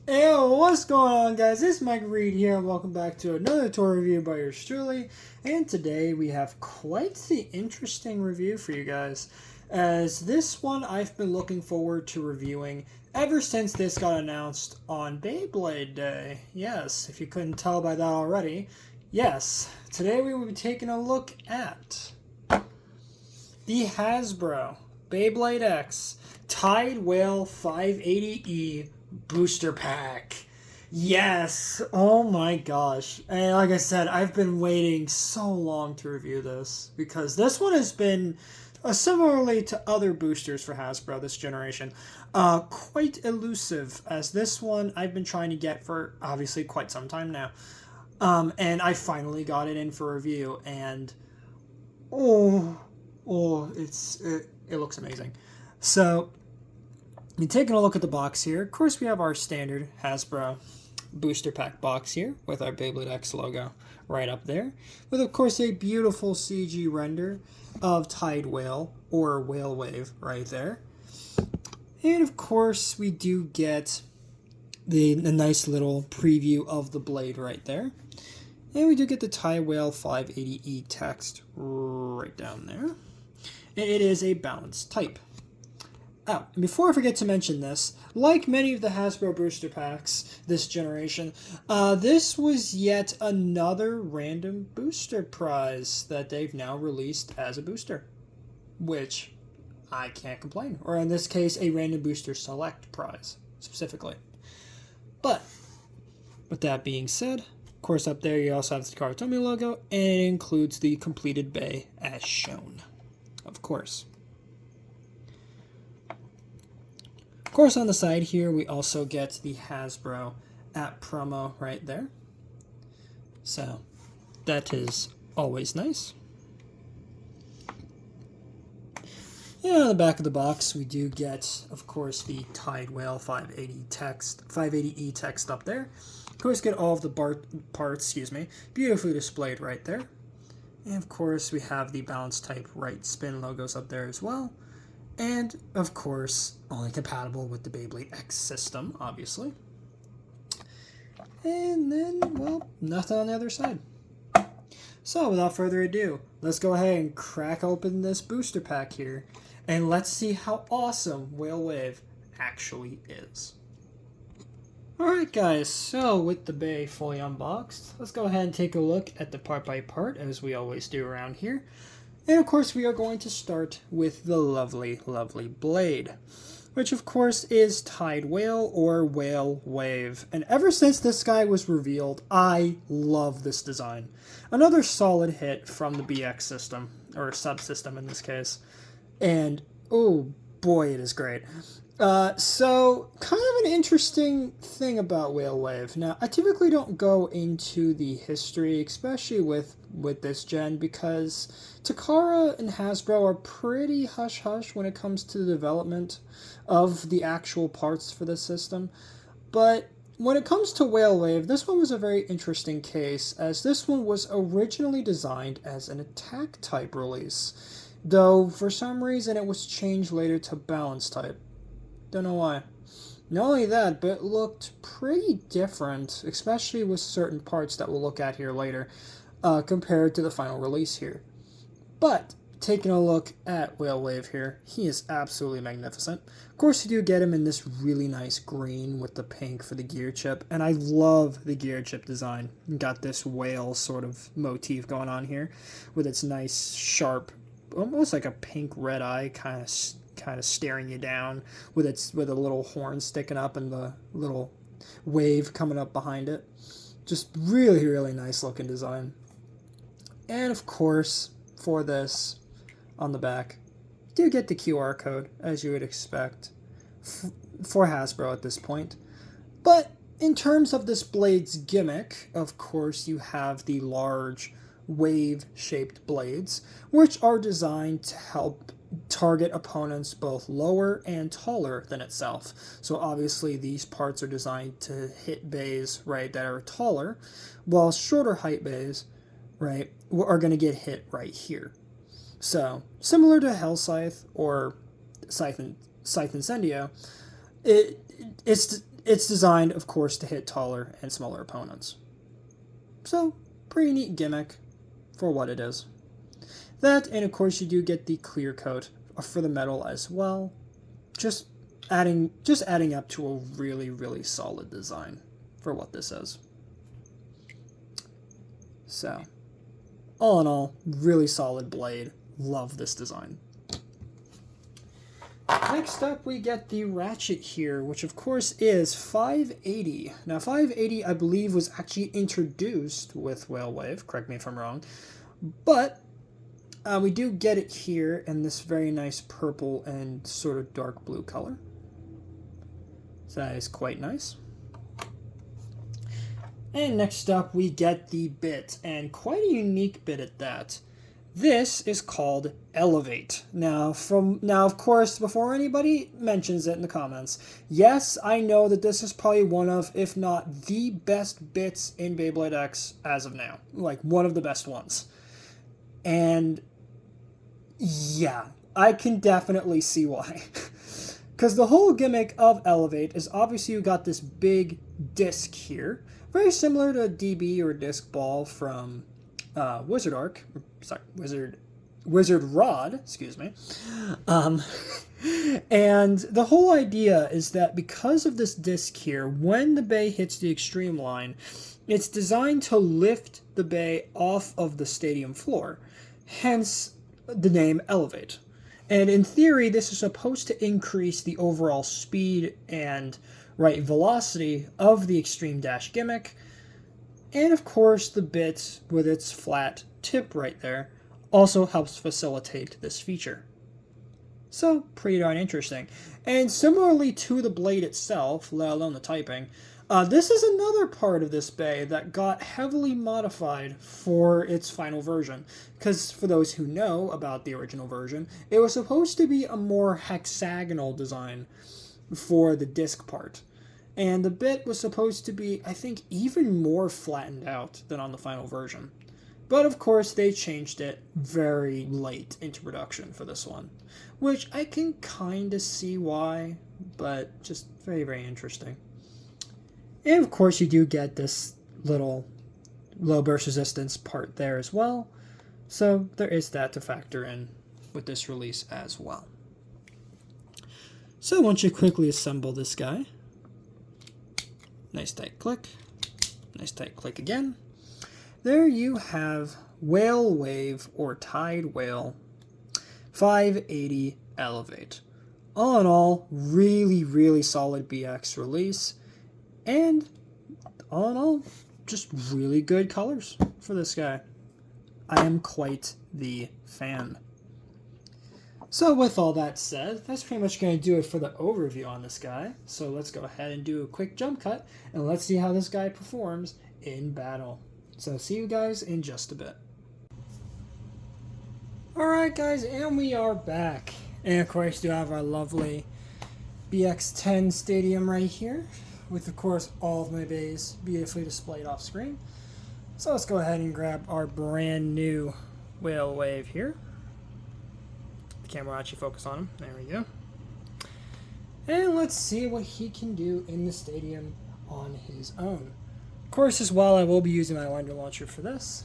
Hey, what's going on, guys? It's Mike Reed here, and welcome back to another toy review by yours truly. And today we have quite the interesting review for you guys, as this one I've been looking forward to reviewing ever since this got announced on Beyblade Day. Yes, if you couldn't tell by that already. Yes, today we will be taking a look at the Hasbro Beyblade X Tide Whale 580E Booster Pack. Yes! Oh my gosh. And like I said, I've been waiting so long to review this because this one has been, similarly to other boosters for Hasbro this generation, quite elusive, as this one I've been trying to get for obviously quite some time now. And I finally got it in for review, and it looks amazing. So, taking a look at the box here, of course we have our standard Hasbro booster pack box here with our Beyblade X logo right up there, with of course a beautiful CG render of Tide Whale or WhaleWave right there. And of course we do get the nice little preview of the blade right there. And we do get the Tide Whale 580E text right down there. And it is a balanced type. Oh, and before I forget to mention this, like many of the Hasbro booster packs this generation, this was yet another random booster prize that they've now released as a booster, which I can't complain. Or in this case, a random booster select prize, specifically. But, with that being said, of course up there you also have the Karatomi logo, and it includes the completed bay as shown, of course. Of course, on the side here, we also get the Hasbro app promo right there. So, that is always nice. And on the back of the box, we do get, of course, the Tide Whale 580E text up there. Of course, get all of the parts, beautifully displayed right there. And of course, we have the balance type right spin logos up there as well. And, of course, only compatible with the Beyblade X system, obviously. And then, well, nothing on the other side. So, without further ado, let's go ahead and crack open this booster pack here, and let's see how awesome WhaleWave actually is. Alright guys, so with the bay fully unboxed, let's go ahead and take a look at the part by part, as we always do around here. And of course we are going to start with the lovely, lovely blade, which of course is Tide Whale or WhaleWave. And ever since this guy was revealed, I love this design. Another solid hit from the BX system, or subsystem in this case. And oh boy, it is great. So, kind of an interesting thing about WhaleWave. Now, I typically don't go into the history, especially with this gen, because Takara and Hasbro are pretty hush-hush when it comes to the development of the actual parts for this system. But when it comes to WhaleWave, this one was a very interesting case, as this one was originally designed as an attack type release, though for some reason it was changed later to balance type. Don't know why. Not only that, but it looked pretty different, especially with certain parts that we'll look at here later, compared to the final release here. But, taking a look at WhaleWave here, he is absolutely magnificent. Of course, you do get him in this really nice green with the pink for the gear chip, and I love the gear chip design. You got this whale sort of motif going on here, with its nice, sharp, almost like a pink red eye kind of staring you down with a little horn sticking up and the little wave coming up behind it. Just really, really nice looking design. And of course, for this, on the back, you do get the QR code, as you would expect, for Hasbro at this point. But in terms of this blade's gimmick, of course, you have the large wave-shaped blades, which are designed to help target opponents both lower and taller than itself. So obviously these parts are designed to hit bays, right, that are taller, while shorter height bays, right, are going to get hit right here. So similar to Hell Scythe or Scythe Incendio, it's it's designed, of course, to hit taller and smaller opponents. So, pretty neat gimmick for what it is. That, and of course you do get the clear coat for the metal as well. Just adding up to a really, really solid design for what this is. So, all in all, really solid blade. Love this design. Next up, we get the ratchet here, which of course is 580. Now, 580, I believe, was actually introduced with WhaleWave. Correct me if I'm wrong. But we do get it here in this very nice purple and sort of dark blue color. So that is quite nice. And next up, we get the bit, and quite a unique bit at that. This is called Elevate. Now, of course, before anybody mentions it in the comments, yes, I know that this is probably one of, if not the best bits in Beyblade X as of now. Like, one of the best ones. And, yeah, I can definitely see why. Because the whole gimmick of Elevate is obviously you got this big disc here. Very similar to a DB or disc ball from Wizard Rod, excuse me. And the whole idea is that because of this disc here, when the bay hits the extreme line, it's designed to lift the bay off of the stadium floor, hence the name Elevate. And in theory, this is supposed to increase the overall speed and velocity of the extreme dash gimmick. And of course, the bit with its flat tip right there also helps facilitate this feature. So, pretty darn interesting. And similarly to the blade itself, let alone the typing, this is another part of this bay that got heavily modified for its final version. Because for those who know about the original version, it was supposed to be a more hexagonal design for the disc part. And the bit was supposed to be, I think, even more flattened out than on the final version. But of course, they changed it very late into production for this one. Which I can kind of see why, but just very, very interesting. And of course, you do get this little low burst resistance part there as well. So there is that to factor in with this release as well. So once you quickly assemble this guy, nice tight click, nice tight click again. There you have WhaleWave or Tide Whale 580 Elevate. All in all, really, really solid BX release. And all in all, just really good colors for this guy. I am quite the fan. So with all that said, that's pretty much going to do it for the overview on this guy. So let's go ahead and do a quick jump cut, and let's see how this guy performs in battle. So see you guys in just a bit. Alright guys, and we are back. And of course, we do have our lovely BX10 stadium right here, with of course all of my bays beautifully displayed off screen. So let's go ahead and grab our brand new WhaleWave here. The camera will actually focus on him. There we go. And let's see what he can do in the stadium on his own. Of course, as well, I will be using my Wonder Launcher for this.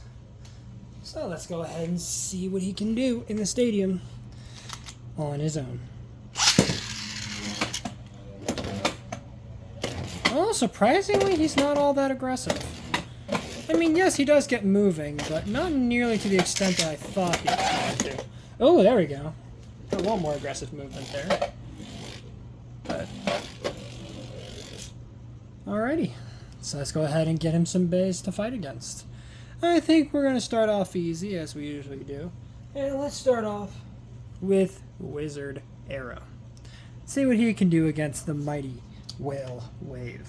So let's go ahead and see what he can do in the stadium on his own. Well, surprisingly, he's not all that aggressive. I mean, yes, he does get moving, but not nearly to the extent that I thought he was going to. Oh, there we go. A little more aggressive movement there. But alrighty. So let's go ahead and get him some bays to fight against. I think we're going to start off easy, as we usually do. And let's start off with Wizard Arrow. See what he can do against the mighty WhaleWave.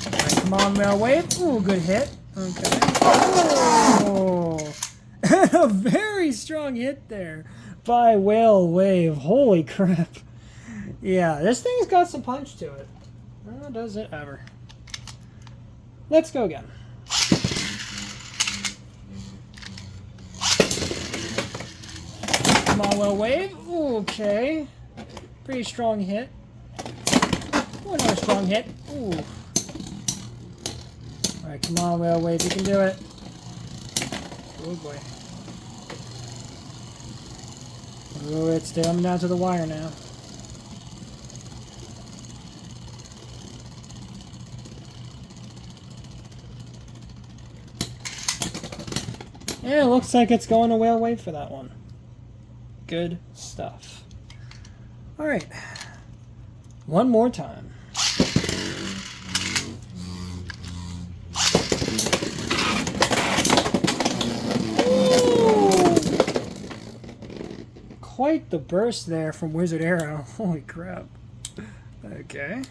Alright, come on, WhaleWave. Ooh, good hit. Okay. Oh! A very strong hit there by WhaleWave. Holy crap. Yeah, this thing's got some punch to it. Oh, does it ever. Let's go again. Come on, WhaleWave. Okay. Pretty strong hit. Ooh, another strong hit. Ooh. Alright, come on, WhaleWave. You can do it. Oh, boy. Oh, it's coming down to the wire now. Yeah, it looks like it's going to WhaleWave for that one. Good stuff. Alright. One more time. Ooh! Quite the burst there from Wizard Arrow. Holy crap. Okay.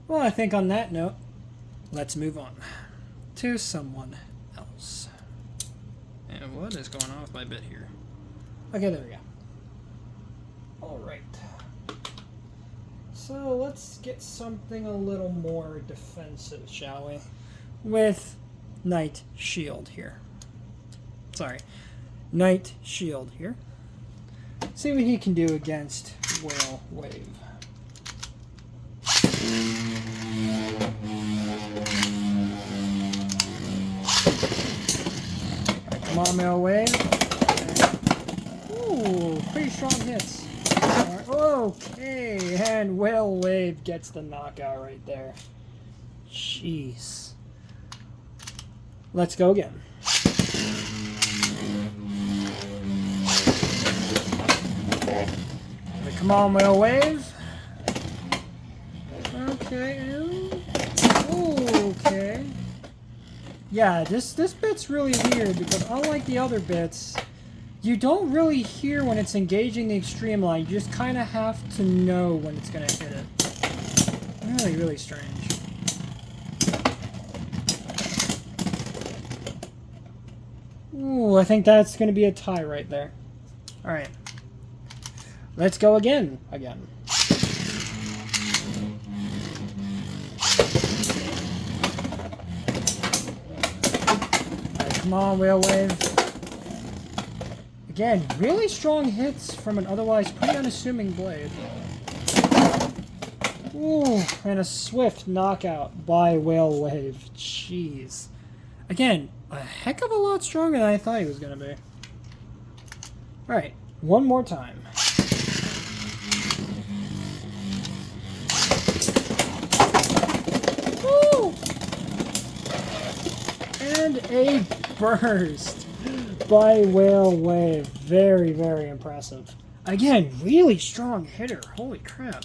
Well, I think on that note, let's move on to someone else. And what is going on with my bit here? Okay, there we go. Alright. So let's get something a little more defensive, shall we? With Knight Shield here. Sorry. Knight Shield here. See what he can do against WhaleWave. Come on, WhaleWave. Ooh, pretty strong hits. Okay, and WhaleWave gets the knockout right there. Jeez. Let's go again. Come on, WhaleWave. Okay. Okay. Yeah, this bit's really weird because unlike the other bits, you don't really hear when it's engaging the extreme line. You just kind of have to know when it's going to hit it. Really, really strange. Ooh, I think that's going to be a tie right there. Alright. Let's go again. Come on, WhaleWave. Again, really strong hits from an otherwise pretty unassuming blade. Ooh, and a swift knockout by WhaleWave. Jeez. Again, a heck of a lot stronger than I thought he was going to be. Alright, one more time. Woo! And a burst by WhaleWave. Very, very impressive. Again, really strong hitter. Holy crap.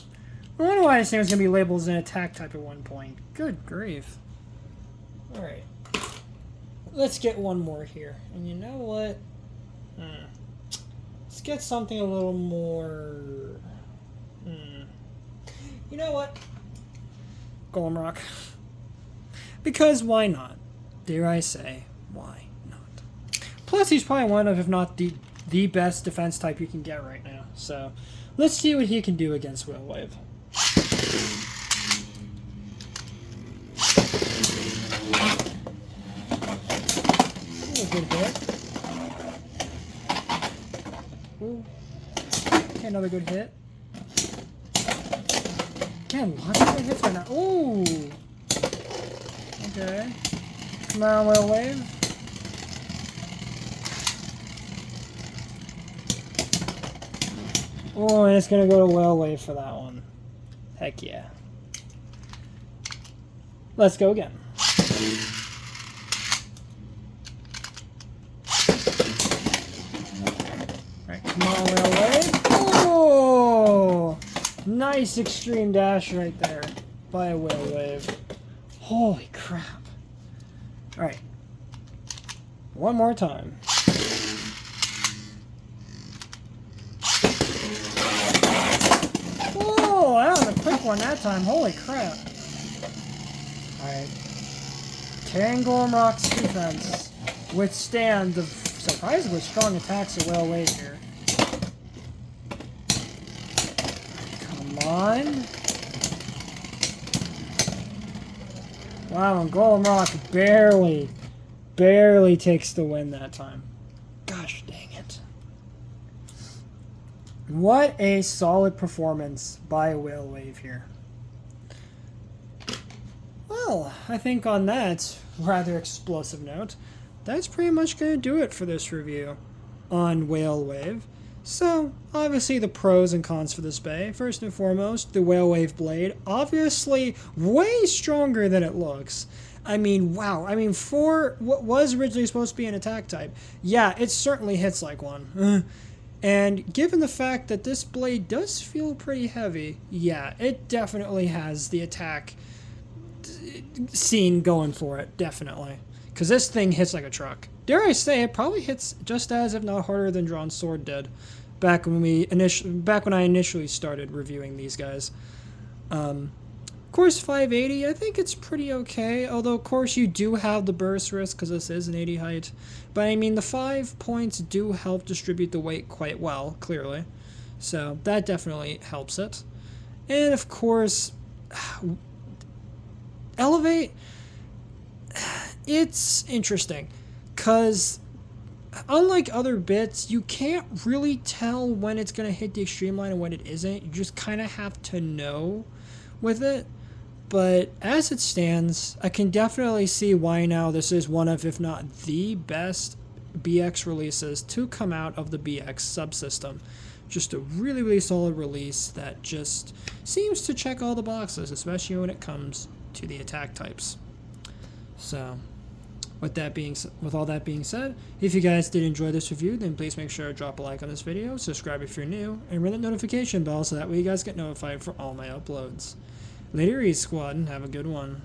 I wonder why this thing was going to be labeled as an attack type at one point. Good grief. Alright. Let's get one more here. And you know what? Let's get something a little more... You know what? Golem Rock. Because why not? Dare I say, why not? Plus, he's probably one of, if not the best defense type you can get right now. So, let's see what he can do against WhaleWave. Ooh, good hit. Ooh. Okay, another good hit. Again, lots of good hits right now. Ooh! Okay. Come on, WhaleWave. Oh, and it's gonna go to WhaleWave for that one. Heck yeah. Let's go again. Alright, come on, WhaleWave. Oh! Nice extreme dash right there by a WhaleWave. Holy crap. Alright. One more time. Whoa, that was a quick one that time. Holy crap. Alright. Can Golem Rock's defense withstand the surprisingly strong attacks of WhaleWave here? Come on. Wow, and Golem Rock barely takes the win that time. Gosh dang it. What a solid performance by WhaleWave here. Well, I think on that rather explosive note, that's pretty much going to do it for this review on WhaleWave. So, obviously the pros and cons for this bay. First and foremost, the WhaleWave blade, obviously way stronger than it looks. I mean, wow. I mean, for what was originally supposed to be an attack type, yeah, it certainly hits like one. And given the fact that this blade does feel pretty heavy, yeah, it definitely has the attack scene going for it, definitely. Because this thing hits like a truck. Dare I say, it probably hits just as, if not harder than Drawn Sword did, back when I initially started reviewing these guys. Of course, 580, I think it's pretty okay. Although, of course, you do have the burst risk because this is an 80 height. But I mean, the 5 points do help distribute the weight quite well, clearly. So that definitely helps it. And of course, Elevate, it's interesting because unlike other bits, you can't really tell when it's going to hit the extreme line and when it isn't. You just kind of have to know with it. But as it stands, I can definitely see why now this is one of, if not the best BX releases to come out of the BX subsystem. Just a really, really solid release that just seems to check all the boxes, especially when it comes to the attack types. So, with all that being said, if you guys did enjoy this review, then please make sure to drop a like on this video, subscribe if you're new, and ring that notification bell so that way you guys get notified for all my uploads. Later, Squad, and have a good one.